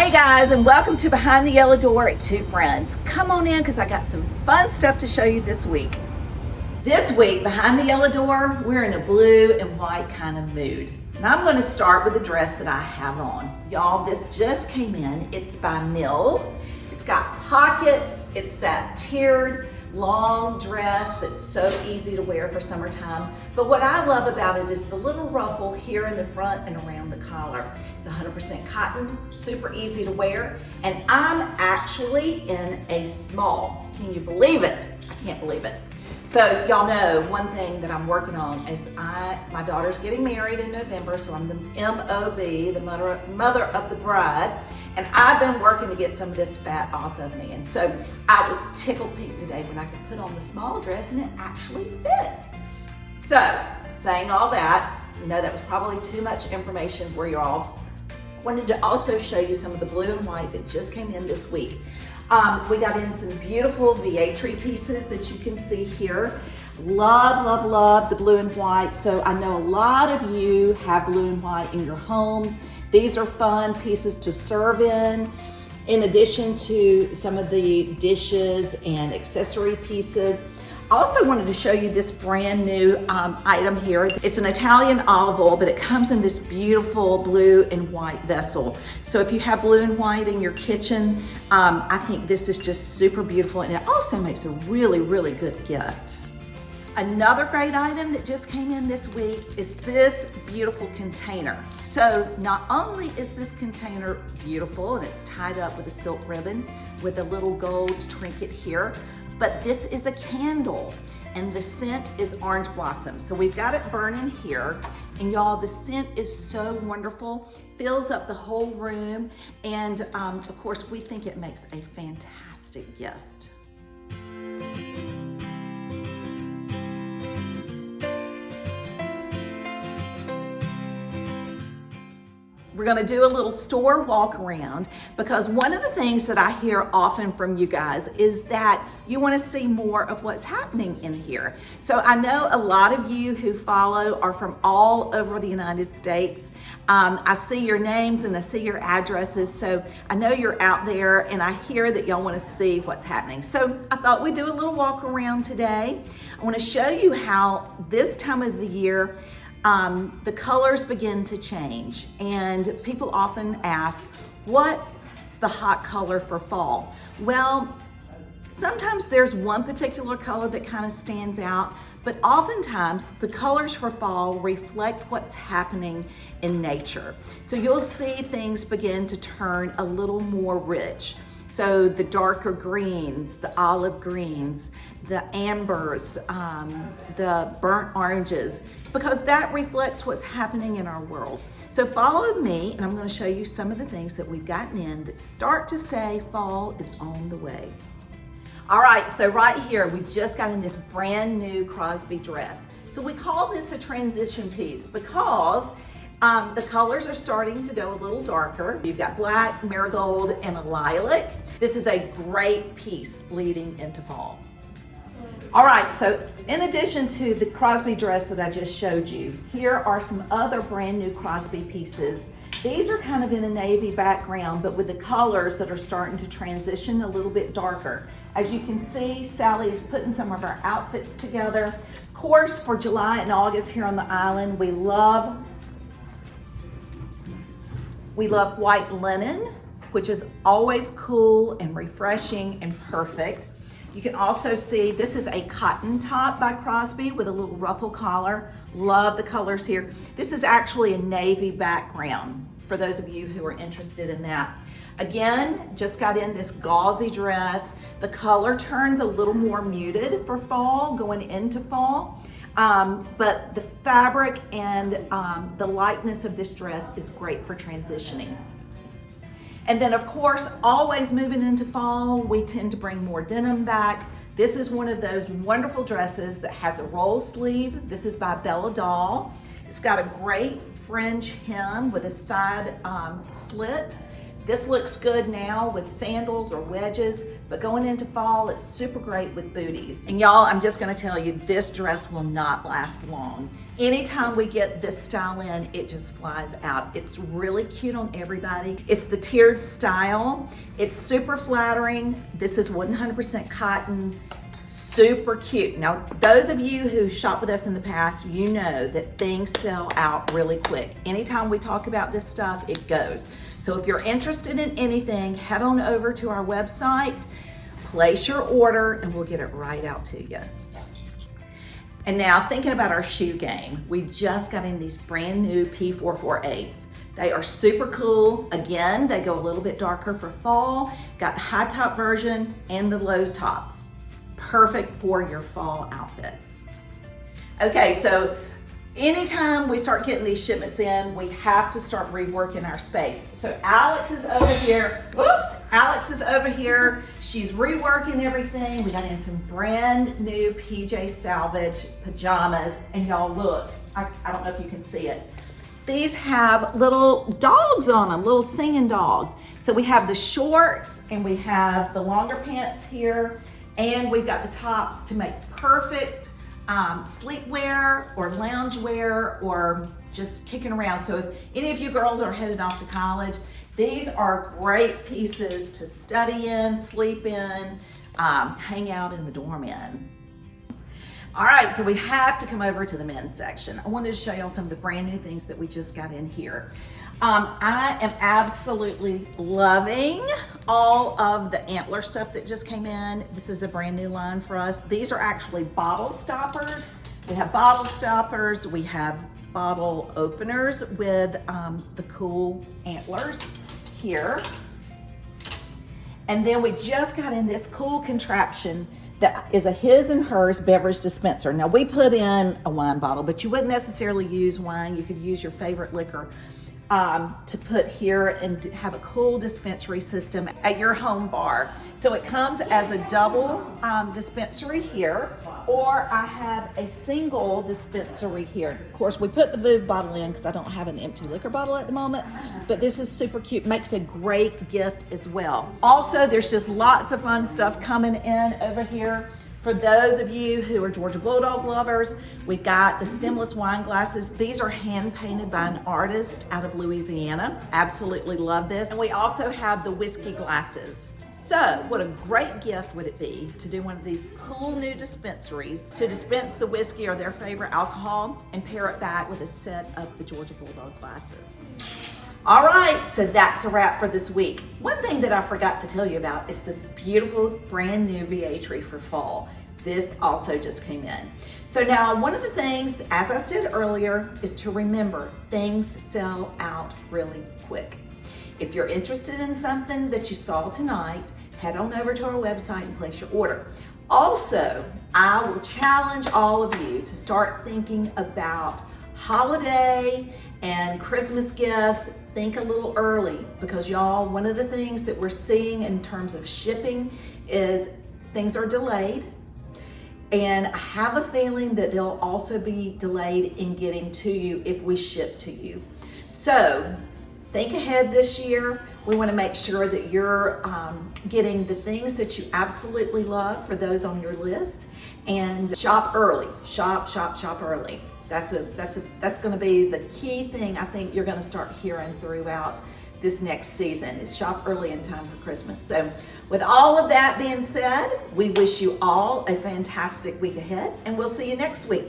Hey guys, and welcome to Behind the Yellow Door at Two Friends. Come on in because I got some fun stuff to show you this week. This week, Behind the Yellow Door, we're in a blue and white kind of mood. And I'm going to start with the dress that I have on. Y'all, this just came in. It's by Mill. It's got pockets. It's that tiered long dress that's so easy to wear for summertime. But what I love about it is the little ruffle here in the front and around the collar. It's 100% cotton, super easy to wear, and I'm actually in a small. Can you believe it? I can't believe it. So y'all know one thing that I'm working on is my daughter's getting married in November, so I'm the MOB, the mother of the bride, and I've been working to get some of this fat off of me. And so I was tickled pink today when I could put on the small dress and it actually fit. So saying all that, you know that was probably too much information for you all. Wanted to also show you some of the blue and white that just came in this week. We got in some beautiful Vietri pieces that you can see here. Love, love, love the blue and white. So I know a lot of you have blue and white in your homes. These are fun pieces to serve in addition to some of the dishes and accessory pieces. I also wanted to show you this brand new item here. It's an Italian olive oil, but it comes in this beautiful blue and white vessel. So if you have blue and white in your kitchen, I think this is just super beautiful, and it also makes a really, really good gift. Another great item that just came in this week is this beautiful container. So not only is this container beautiful and it's tied up with a silk ribbon with a little gold trinket here, but this is a candle and the scent is orange blossom. So we've got it burning here, and y'all, the scent is so wonderful, fills up the whole room, and of course we think it makes a fantastic gift. We're gonna do a little store walk around because one of the things that I hear often from you guys is that you wanna see more of what's happening in here. So I know a lot of you who follow are from all over the United States. I see your names and I see your addresses, so I know you're out there and I hear that y'all wanna see what's happening. So I thought we'd do a little walk around today. I wanna show you how this time of the year the colors begin to change, and people often ask, what's the hot color for fall? Well, sometimes there's one particular color that kind of stands out, but oftentimes the colors for fall reflect what's happening in nature. So you'll see things begin to turn a little more rich. So the darker greens, the olive greens, the ambers, the burnt oranges, because that reflects what's happening in our world. So follow me, and I'm going to show you some of the things that we've gotten in that start to say fall is on the way. All right, so right here, we just got in this brand new Crosby dress. So we call this a transition piece because the colors are starting to go a little darker. You've got black, marigold, and a lilac. This is a great piece leading into fall. All right, so in addition to the Crosby dress that I just showed you, here are some other brand new Crosby pieces. These are kind of in a navy background, but with the colors that are starting to transition a little bit darker. As you can see, Sally is putting some of our outfits together. Of course, for July and August here on the island, we love white linen, which is always cool and refreshing and perfect. You can also see this is a cotton top by Crosby with a little ruffle collar. Love the colors here. This is actually a navy background for those of you who are interested in that. Again, just got in this gauzy dress. The color turns a little more muted for fall, going into fall. But the fabric and the lightness of this dress is great for transitioning. And then of course, always moving into fall, we tend to bring more denim back. This is one of those wonderful dresses that has a roll sleeve. This is by Bella Doll. It's got a great fringe hem with a side slit. This looks good now with sandals or wedges, but going into fall, it's super great with booties. And y'all, I'm just gonna tell you, this dress will not last long. Anytime we get this style in, it just flies out. It's really cute on everybody. It's the tiered style. It's super flattering. This is 100% cotton, super cute. Now, those of you who shopped with us in the past, you know that things sell out really quick. Anytime we talk about this stuff, it goes. So if you're interested in anything, head on over to our website, place your order, and we'll get it right out to you. And now thinking about our shoe game, we just got in these brand new P448s. They are super cool. Again, they go a little bit darker for fall. Got the high top version and the low tops. Perfect for your fall outfits. Okay, so anytime we start getting these shipments in, we have to start reworking our space. So Alex is over here. Whoops! Alex is over here. She's reworking everything. We got in some brand new PJ Salvage pajamas. And y'all look, I don't know if you can see it. These have little dogs on them, little singing dogs. So we have the shorts and we have the longer pants here. And we've got the tops to make perfect sleepwear or loungewear or just kicking around. So if any of you girls are headed off to college, these are great pieces to study in, sleep in, hang out in the dorm in. All right, so we have to come over to the men's section. I wanted to show y'all some of the brand new things that we just got in here. I am absolutely loving all of the antler stuff that just came in. This is a brand new line for us. These are actually bottle stoppers. We have bottle stoppers. We have bottle openers with the cool antlers here. And then we just got in this cool contraption that is a his and hers beverage dispenser. Now we put in a wine bottle, but you wouldn't necessarily use wine. You could use your favorite liquor to put here and have a cool dispensary system at your home bar. So it comes as a double dispensary here, or I have a single dispensary here. Of course, we put the Vouv bottle in because I don't have an empty liquor bottle at the moment, but this is super cute, makes a great gift as well. Also, there's just lots of fun stuff coming in over here. For those of you who are Georgia Bulldog lovers, we've got the stemless wine glasses. These are hand painted by an artist out of Louisiana. Absolutely love this. And we also have the whiskey glasses. So what a great gift would it be to do one of these cool new dispensaries to dispense the whiskey or their favorite alcohol and pair it back with a set of the Georgia Bulldog glasses. All right, so that's a wrap for this week. One thing that I forgot to tell you about is this beautiful brand new VA tree for fall. This also just came in. So now one of the things, as I said earlier, is to remember things sell out really quick. If you're interested in something that you saw tonight, head on over to our website and place your order. Also, I will challenge all of you to start thinking about holiday and Christmas gifts. Think a little early, because y'all, one of the things that we're seeing in terms of shipping is things are delayed. And I have a feeling that they'll also be delayed in getting to you if we ship to you. So think ahead this year. We want to make sure that you're getting the things that you absolutely love for those on your list, and shop early. Shop early. That's going to be the key thing I think you're going to start hearing throughout this next season, is shop early in time for Christmas. So with all of that being said, we wish you all a fantastic week ahead, and we'll see you next week.